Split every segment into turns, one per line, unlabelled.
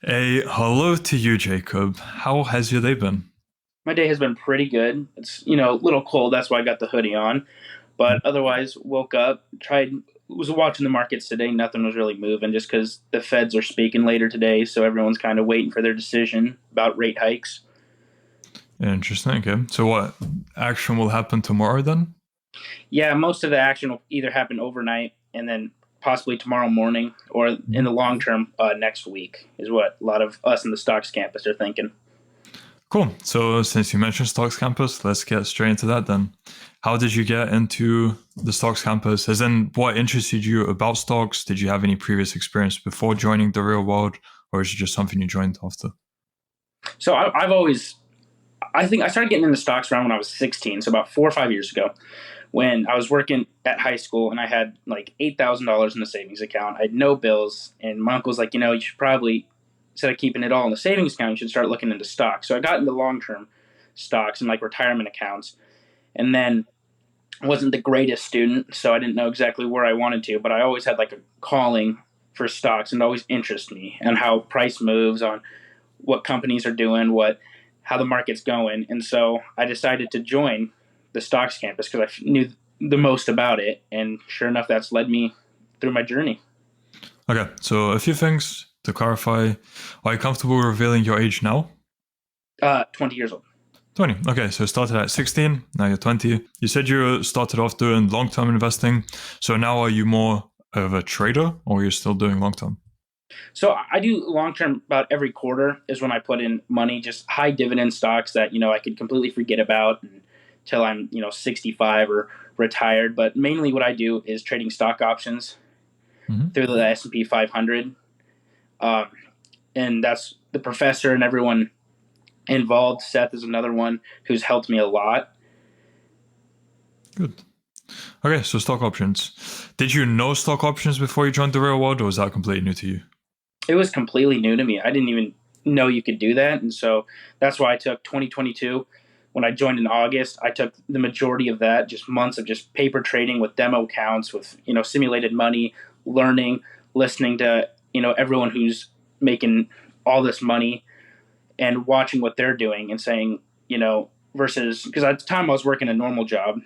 A hello to you, Jacob. How has your day been?
My day has been pretty good. It's, a little cold. That's why I got the hoodie on. But otherwise, woke up, was watching the markets today. Nothing was really moving just because the Feds are speaking later today. So everyone's kind of waiting for their decision about rate hikes.
Interesting. Okay. So, what action will happen tomorrow then?
Yeah, most of the action will either happen overnight and then possibly tomorrow morning or in the
Mhm.
long term next week, is what a lot of us in the stocks campus are thinking.
Cool. So, since you mentioned Stocks Campus, let's get straight into that then. How did you get into the Stocks Campus? As in, what interested you about stocks? Did you have any previous experience before joining the real world, or is it just something you joined after?
So I've always, I think I started getting into stocks around when I was 16, so about 4 or 5 years ago, when I was working at high school and I had like $8,000 in the savings account. I had no bills, and my uncle's like, you should probably, instead of keeping it all in the savings account, you should start looking into stocks. So I got into long term stocks and like retirement accounts, and then I wasn't the greatest student, so I didn't know exactly where I wanted to, but I always had like a calling for stocks and it always interested me and how price moves on what companies are doing, what how the market's going, and so I decided to join the stocks campus because I knew the most about it, and sure enough, that's led me through my journey.
Okay. So, a few things to clarify. Are you comfortable revealing your age now?
20 years old.
20. Okay, so started at 16, now you're 20. You said you started off doing long term investing. So now are you more of a trader or are you still doing long term?
So I do long term about every quarter is when I put in money, just high dividend stocks that I could completely forget about until I'm 65 or retired. But mainly what I do is trading stock options
Hmm.
through the S&P 500, um, and that's the professor and everyone involved. Seth is another one who's helped me a lot.
Good. Okay, so stock options. Did you know stock options before you joined the real world or was that completely new to you?
It was completely new to me. I didn't even know you could do that, and so that's why I took 2022. When I joined in August, I took the majority of that, just months of just paper trading with demo accounts, with simulated money, learning, listening to everyone who's making all this money, and watching what they're doing and saying, versus because at the time I was working a normal job,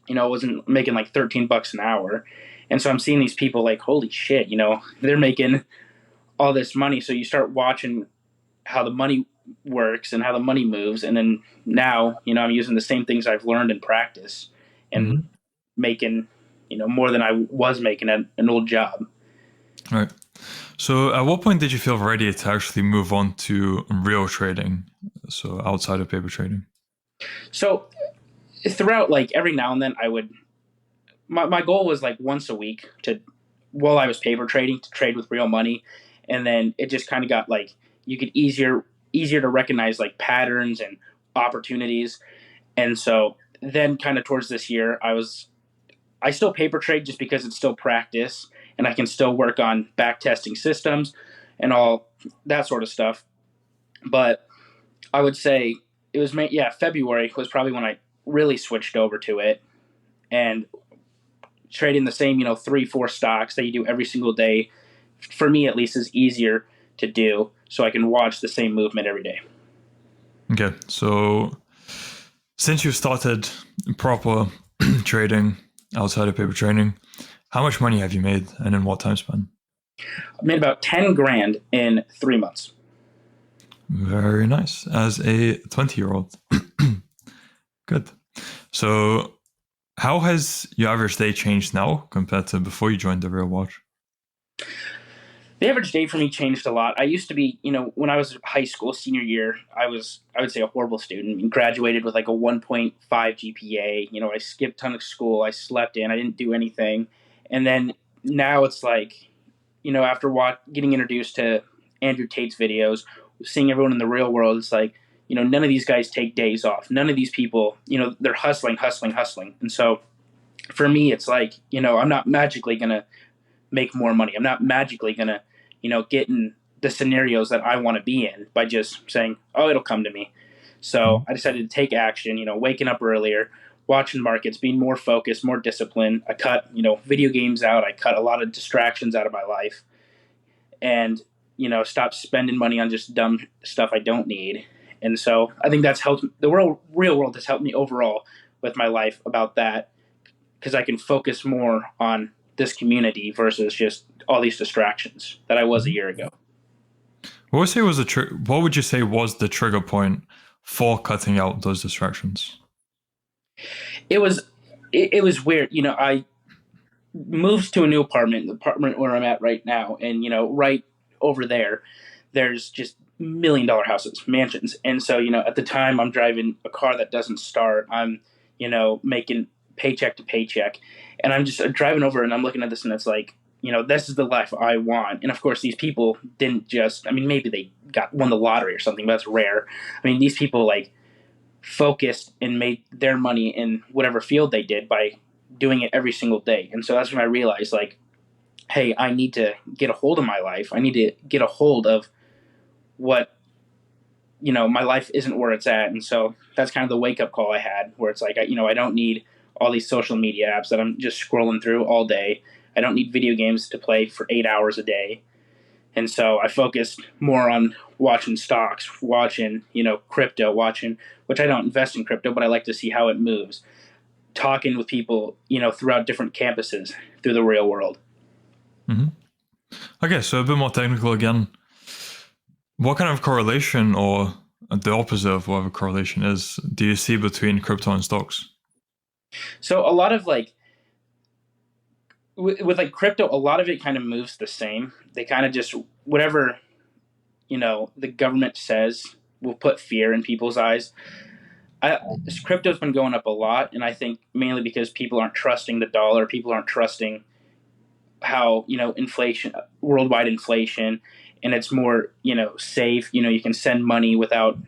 I wasn't making like $13 an hour, and so I'm seeing these people like, holy shit, they're making all this money. So you start watching how the money works and how the money moves. And then now, I'm using the same things I've learned in practice and
Hmm.
making, more than I was making at an old job.
All right. So at what point did you feel ready to actually move on to real trading? So outside of paper trading?
So throughout, like every now and then, my goal was like once a week to, while I was paper trading, to trade with real money. And then it just kind of got like, you could easier to recognize like patterns and opportunities. And so then kind of towards this year, I still paper trade just because it's still practice and I can still work on back testing systems and all that sort of stuff. But I would say February was probably when I really switched over to it, and trading the same, 3, 4 stocks that you do every single day, for me at least, is easier to do so I can watch the same movement every day.
Okay. So since you started proper trading outside of paper trading, how much money have you made and in what time span?
I made about 10 grand in 3 months.
Very nice. As a 20-year-old. Good. So, how has your average day changed now compared to before you joined the real world?
The average day for me changed a lot. I used to be, when I was high school senior year, I would say a horrible student. I graduated with like a 1.5 GPA. I skipped a ton of school. I slept in. I didn't do anything. And then now it's like, after getting introduced to Andrew Tate's videos, seeing everyone in the real world, it's like, none of these guys take days off. None of these people, they're hustling, hustling, hustling. And so for me, it's like, I'm not magically going to make more money. I'm not magically going to, get in the scenarios that I want to be in by just saying, oh, it'll come to me. So I decided to take action, waking up earlier, watching markets, being more focused, more disciplined. I cut, video games out. I cut a lot of distractions out of my life. And stop spending money on just dumb stuff I don't need. And so I think that's helped. The real world has helped me overall with my life about that, because I can focus more on this community versus just all these distractions that I was a
Mhm.
year ago.
What would you say was the trigger point for cutting out those distractions?
It was it was weird. I moved to a new apartment, the apartment where I'm at right now, and right over there's just $1 million houses, mansions. And so, at the time I'm driving a car that doesn't start. I'm, making paycheck to paycheck. And I'm just driving over and I'm looking at this and it's like, this is the life I want. And of course, these people didn't just, I mean, maybe they won the lottery or something, but that's rare. I mean, these people like focused and made their money in whatever field they did by doing it every single day. And so that's when I realized, like, hey, I need to get a hold of my life. I need to get a hold of what, my life isn't where it's at. And so that's kind of the wake up call I had, where it's like, I don't need all these social media apps that I'm just scrolling through all day. I don't need video games to play for 8 hours a day. And so I focused more on watching stocks, watching, crypto, which I don't invest in crypto, but I like to see how it moves, talking with people, throughout different campuses through the real world.
Mm-hmm. Okay, so a bit more technical again. What kind of correlation, or the opposite of whatever correlation is, do you see between crypto and stocks?
So a lot of like, with like crypto, a lot of it kind of moves the same. They kind of just, whatever, the government says will put fear in people's eyes. I, Crypto's been going up a lot, and I think mainly because people aren't trusting the dollar, people aren't trusting how inflation, worldwide inflation, and it's more safe. You can send money without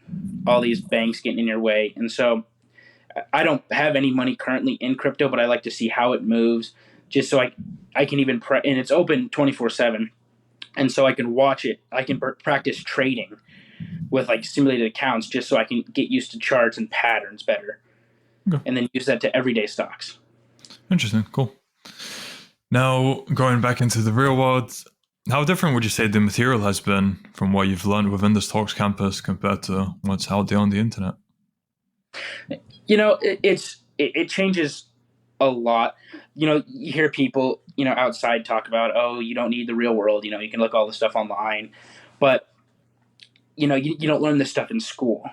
all these banks getting in your way, and so I don't have any money currently in crypto, but I like to see how it moves, just so I can even and it's open 24/7, and so I can watch it. I can practice trading with like simulated accounts, just so I can get used to charts and patterns better,
Okay.
and then use that to everyday stocks.
Interesting, cool. Now, going back into the real world, how different would you say the material has been from what you've learned within the stocks campus compared to what's out there on the internet?
It changes a lot. You hear people outside talk about, oh, you don't need the real world. You can look all this stuff online, but you don't learn this stuff in school.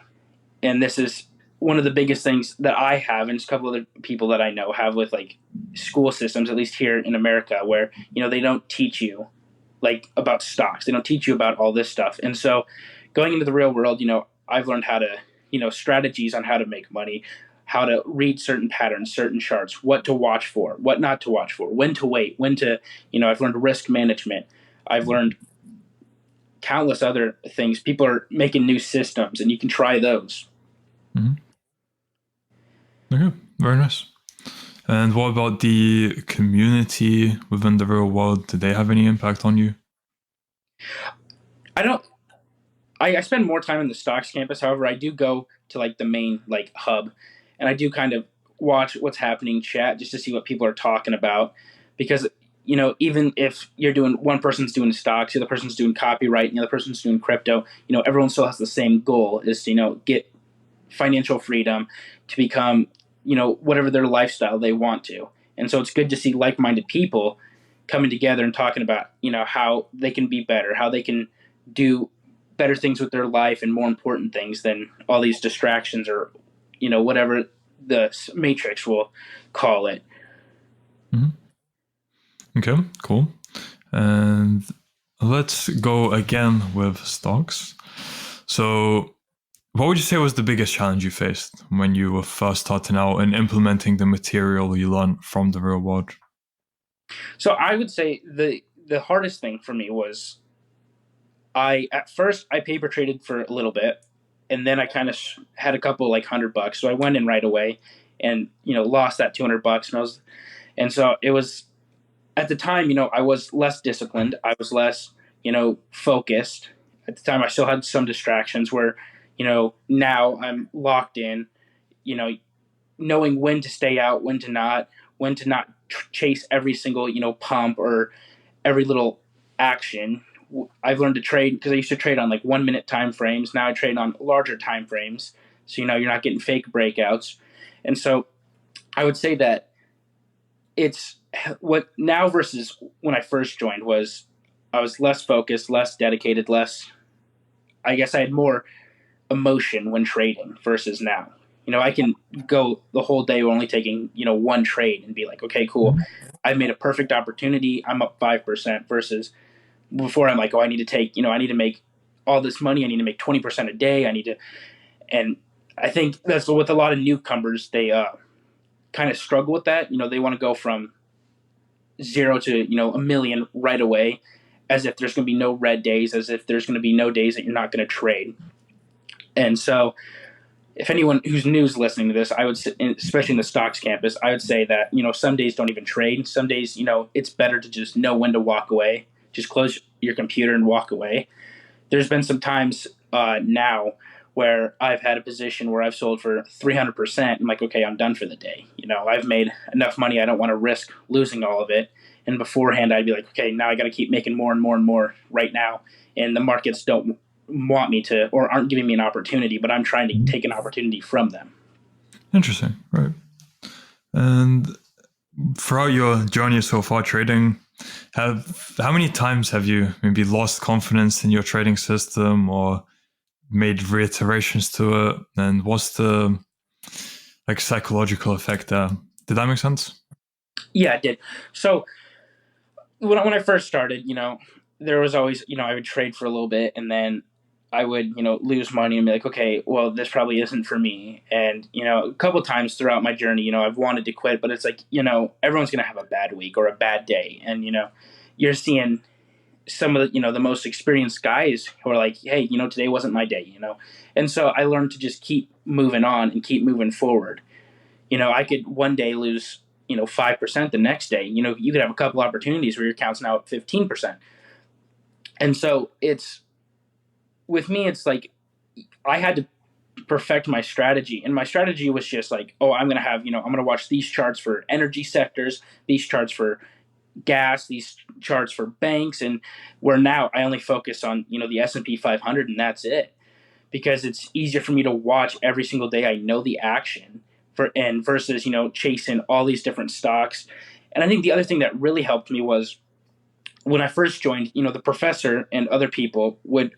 And this is one of the biggest things that I have, and a couple other people that I know have, with like school systems, at least here in America, where they don't teach you like about stocks. They don't teach you about all this stuff. And so going into the real world, I've learned how to, strategies on how to make money, how to read certain patterns, certain charts, what to watch for, what not to watch for, when to wait, when to, I've learned risk management. I've learned countless other things. People are making new systems, and you can try those.
Mm-hmm. Okay, very nice. And what about the community within the real world? Did they have any impact on you?
I don't. I spend more time in the stocks campus. However, I do go to like the main like hub, and I do kind of watch what's happening, chat, just to see what people are talking about. Because even if you're doing, one person's doing stocks, the other person's doing copyright, and the other person's doing crypto, everyone still has the same goal: is to get financial freedom, to become whatever their lifestyle they want to. And so it's good to see like-minded people coming together and talking about how they can be better, how they can do better things with their life, and more important things than all these distractions, or whatever the matrix will call it.
Mm-hmm. Okay, cool. And let's go again with stocks. So, what would you say was the biggest challenge you faced when you were first starting out and implementing the material you learned from the real world?
So I would say the hardest thing for me was, at first I paper traded for a little bit, and then I kind of had a couple like $100, so I went in right away, and lost that $200, and so it was, at the time, I was less disciplined. I was less, focused. At the time, I still had some distractions where, now I'm locked in, you know, knowing when to stay out, when to not chase every single, pump or every little action, I've learned to trade because I used to trade on like 1 minute time frames. Now I trade on larger time frames. So, you're not getting fake breakouts. And so I would say that it's what now versus when I first joined was I was less focused, less dedicated, less, I guess I had more emotion when trading versus now. I can go the whole day only taking, one trade and be like, okay, cool. I've made a perfect opportunity. I'm up 5% versus before I'm like, oh, I need to take, I need to make all this money. I need to make 20% a day. I need to, and I think that's with a lot of newcomers. They kind of struggle with that. They want to go from zero to, a million right away, as if there's going to be no red days, as if there's going to be no days that you're not going to trade. And so if anyone who's new is listening to this, I would, especially in the stocks campus, I would say that, some days don't even trade. Some days, it's better to just know when to walk away. Just close your computer and walk away. There's been some times now where I've had a position where I've sold for 300%. I'm like, okay, I'm done for the day. I've made enough money. I don't want to risk losing all of it. And beforehand, I'd be like, okay, now I got to keep making more and more and more right now. And the markets don't want me to, or aren't giving me an opportunity, but I'm trying to take an opportunity from them.
Interesting, right? And throughout your journey so far trading, how many times have you maybe lost confidence in your trading system or made reiterations to it? And what's the psychological effect there? Did that make sense?
Yeah, it did. So when I first started, there was always, I would trade for a little bit and then I would, lose money and be like, okay, well, this probably isn't for me. And, a couple times throughout my journey, I've wanted to quit, but it's like, everyone's going to have a bad week or a bad day. And, you're seeing some of the, the most experienced guys who are like, hey, today wasn't my day, And so I learned to just keep moving on and keep moving forward. I could one day lose, 5% the next day. You could have a couple opportunities where your account's now at 15%. And so with me, it's like I had to perfect my strategy. And my strategy was just like, oh, I'm going to have, I'm going to watch these charts for energy sectors, these charts for gas, these charts for banks. And where now I only focus on, the S&P 500 and that's it. Because it's easier for me to watch every single day. I know the action versus, chasing all these different stocks. And I think the other thing that really helped me was when I first joined, the professor and other people would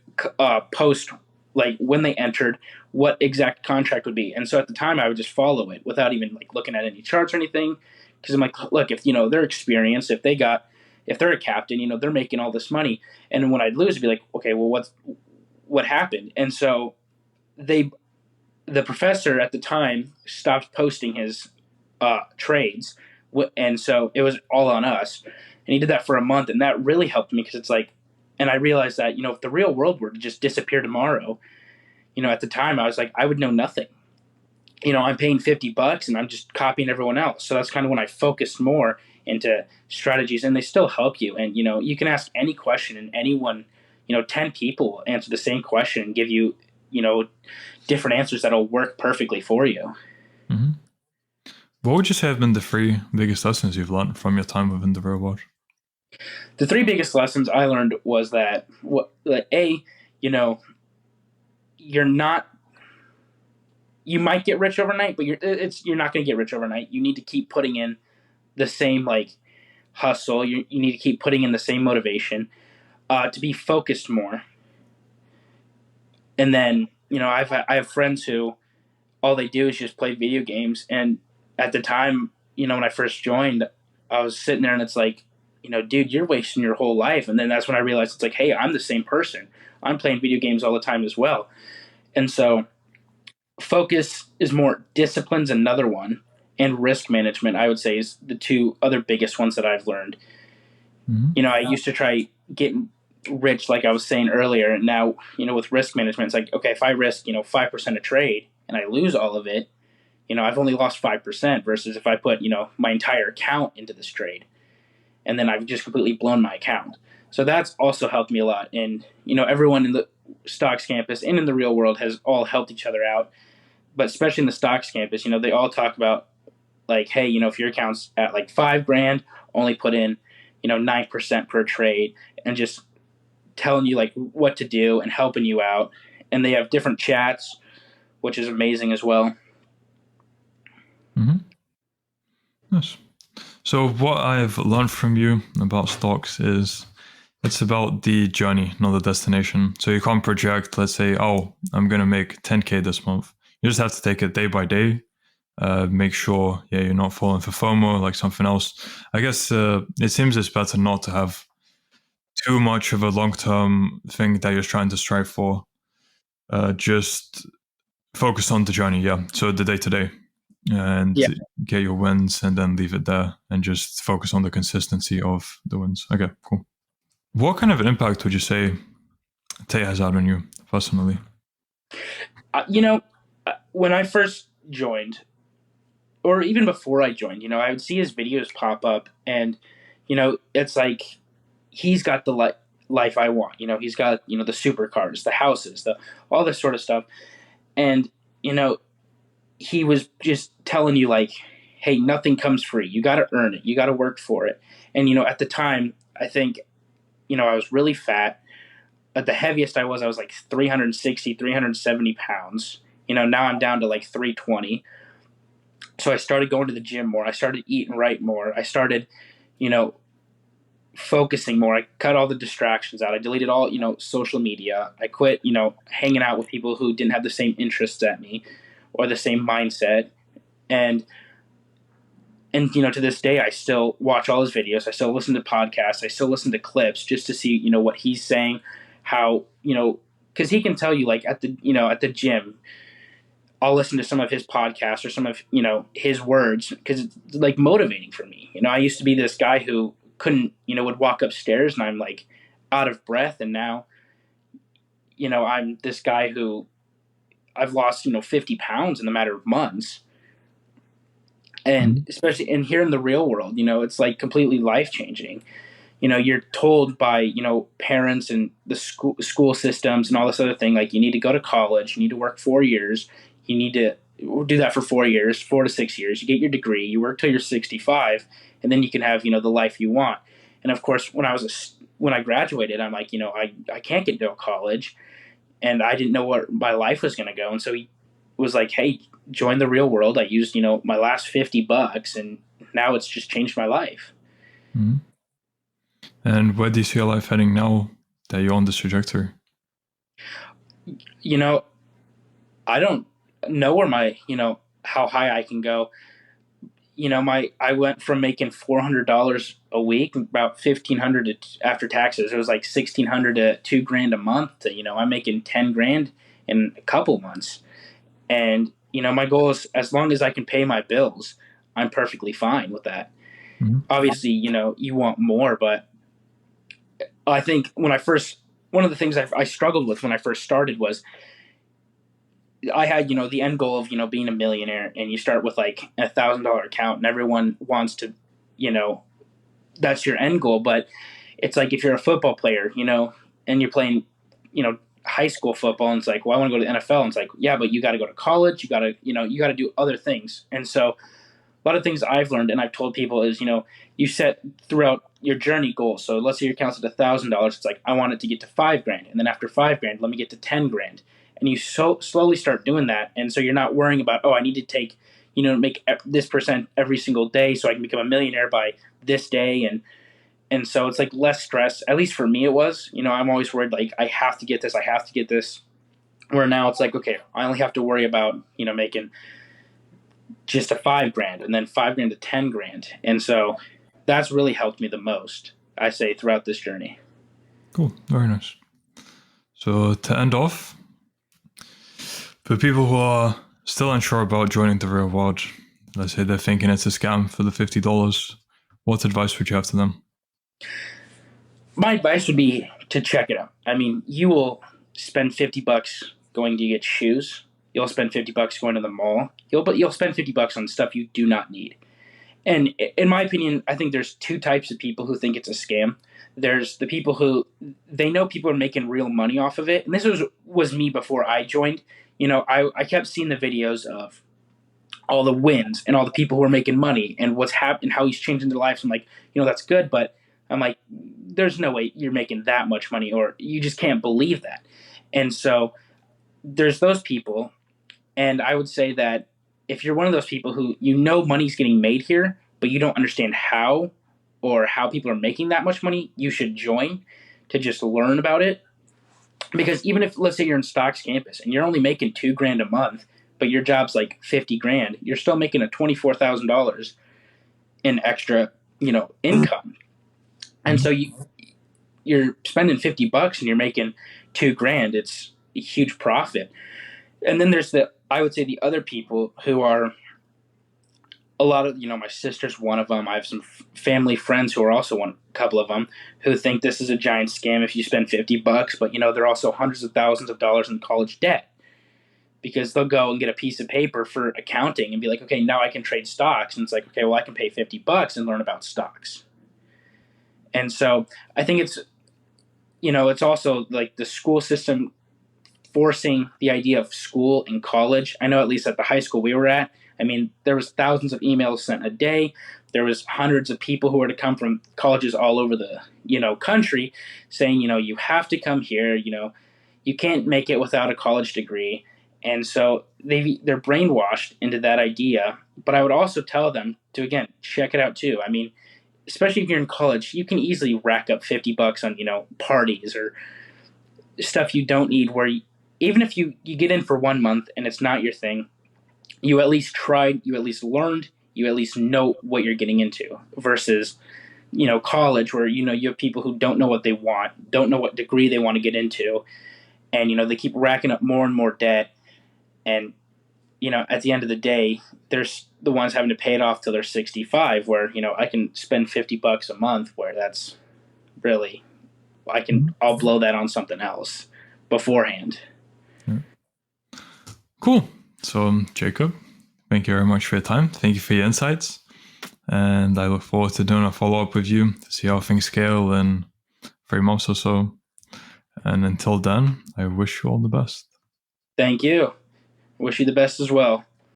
post like when they entered what exact contract would be. And so at the time I would just follow it without even like looking at any charts or anything. Because I'm like, look, if, they're experienced, if they're a captain, they're making all this money. And when I'd lose, I'd be like, okay, well, what happened? And so the professor at the time stopped posting his trades. And so it was all on us. And he did that for a month. And that really helped me because it's like, and I realized that, if the real world were to just disappear tomorrow, at the time I was like, I would know nothing. I'm paying $50 and I'm just copying everyone else. So that's kind of when I focused more into strategies, and they still help you. And, you can ask any question and anyone, 10 people answer the same question and give you, different answers that'll work perfectly for you.
Mm-hmm. What would you say have been the three biggest lessons you've learned from your time within the real world?
The three biggest lessons I learned was that you're not. You might get rich overnight, but you're not going to get rich overnight. You need to keep putting in the same hustle. You need to keep putting in the same motivation to be focused more. And then I have friends who all they do is just play video games. And at the time, when I first joined, I was sitting there and it's like, dude, you're wasting your whole life. And then that's when I realized it's like, hey, I'm the same person. I'm playing video games all the time as well. And so focus is more, discipline's another one, and risk management, I would say, is the two other biggest ones that I've learned.
Mm-hmm.
I used to try getting rich, like I was saying earlier. And now, with risk management, it's like, okay, if I risk, 5% a trade and I lose all of it, I've only lost 5% versus if I put, my entire account into this trade and then I've just completely blown my account. So that's also helped me a lot. And, everyone in the stocks campus and in the real world has all helped each other out. But especially in the stocks campus, they all talk about like, hey, if your account's at like $5,000, only put in, 9% per trade and just telling you like what to do and helping you out. And they have different chats, which is amazing as well.
Mm-hmm. Yes. So what I've learned from you about stocks is it's about the journey, not the destination. So you can't project, let's say, oh, I'm going to make 10K this month. You just have to take it day by day. Make sure, you're not falling for FOMO like something else. I guess it seems it's better not to have too much of a long-term thing that you're trying to strive for. Just focus on the journey, yeah. So the day to day, and
Yeah.
get your wins, and then leave it there, and just focus on the consistency of the wins. Okay, cool. What kind of an impact would you say Tate has had on you personally?
When I first joined, or even before I joined, I would see his videos pop up, and it's like he's got the life I want. He's got the supercars, the houses, the all this sort of stuff, and you know he was just telling you like, hey, nothing comes free. You got to earn it. You got to work for it. And at the time, I think I was really fat. At the heaviest I was like 360, 370 pounds. Now I'm down to like 320. So I started going to the gym more. I started eating right more. I started, you know, focusing more. I cut all the distractions out. I deleted all, social media. I quit, hanging out with people who didn't have the same interests at me or the same mindset. And to this day I still watch all his videos. I still listen to podcasts. I still listen to clips just to see, what he's saying, how, cuz he can tell you like at the gym I'll listen to some of his podcasts or some of his words because it's like motivating for me. I used to be this guy who couldn't would walk upstairs and I'm like out of breath, and now I'm this guy who I've lost 50 pounds in the matter of months, and
Mhm.
especially in here in the real world, it's like completely life changing. You're told by parents and the school systems and all this other thing, like you need to go to college, you need to work 4 years, you need to do that for 4 years, 4 to 6 years, you get your degree, you work till you're 65, and then you can have the life you want. And of course when I graduated, I'm like, I can't get into a college, and I didn't know what my life was going to go. And so he was like, hey, join the real world. I used my last $50, and now it's just changed my life.
Mhm. And where do you see your life heading now that you're on this trajectory?
you know I don't know where my how high I can go. I went from making $400 a week, about 1,500 after taxes. It was like 1,600 to 2 grand a month. To I'm making 10 grand in a couple months. And my goal is, as long as I can pay my bills, I'm perfectly fine with that.
Mhm.
Obviously, you want more, but I think one of the things I struggled with when I first started was I had, the end goal of, being a millionaire, and you start with like $1,000 account, and everyone wants to, you know, that's your end goal. But it's like if you're a football player, and you're playing, high school football, and it's like, well, I want to go to the NFL. And it's like, yeah, but you got to go to college. You got to do other things. And so a lot of things I've learned and I've told people is, you set throughout your journey goals. So let's say your account's at $1,000. It's like, I want it to get to 5 grand. And then after 5 grand, let me get to 10 grand. And you slowly start doing that. And so you're not worrying about, oh, I need to take, make this percent every single day so I can become a millionaire by this day. And so it's like less stress. At least for me, it was. I'm always worried, like, I have to get this. I have to get this. Where now it's like, okay, I only have to worry about, making just a 5 grand, and then 5 grand to 10 grand. And so that's really helped me the most, I say, throughout this journey.
Cool, very nice. So to end off, for people who are still unsure about joining the real world, let's say they're thinking it's a scam for the $50, what advice would you have to them?
My advice would be to check it out. I mean, you will spend $50 going to get shoes. You'll spend $50 going to the mall. You'll spend $50 on stuff you do not need. And in my opinion, I think there's two types of people who think it's a scam. There's the people who they know people are making real money off of it, and this was me before I joined. I kept seeing the videos of all the wins and all the people who are making money and what's happening, how he's changing their lives. I'm like, that's good, but I'm like, there's no way you're making that much money, or you just can't believe that. And so there's those people. And I would say that if you're one of those people who money's getting made here, but you don't understand how or how people are making that much money, you should join to just learn about it. Because even if, let's say, you're in Stocks campus and you're only making $2,000 a month, but your job's like 50 grand, you're still making a $24,000 in extra, income. And so you're spending $50 and you're making $2,000. It's a huge profit. And then there's I would say the other people who are a lot of, my sister's one of them. I have some family friends who are also a couple of them, who think this is a giant scam if you spend $50, but they're also hundreds of thousands of dollars in college debt, because they'll go and get a piece of paper for accounting and be like, okay, now I can trade stocks. And it's like, okay, well, I can pay $50 and learn about stocks. And so I think it's also like the school system forcing the idea of school and college. I know at least at the high school we were at, there was thousands of emails sent a day. There was hundreds of people who were to come from colleges all over the, country saying, you have to come here, you can't make it without a college degree. And so they're brainwashed into that idea. But I would also tell them to, again, check it out too. Especially if you're in college, you can easily rack up $50 on, parties or stuff you don't need, where even if you get in for 1 month and it's not your thing, you at least tried, you at least learned, you at least know what you're getting into, versus, college, where, you have people who don't know what they want, don't know what degree they want to get into. And, they keep racking up more and more debt. And, at the end of the day, there's the ones having to pay it off till they're 65, where, I can spend $50 a month, where that's really, I'll blow that on something else beforehand.
Cool. So, Jacob, thank you very much for your time. Thank you for your insights. And I look forward to doing a follow-up with you to see how things scale in 3 months or so. And until then, I wish you all the best.
Thank you. Wish you the best as well.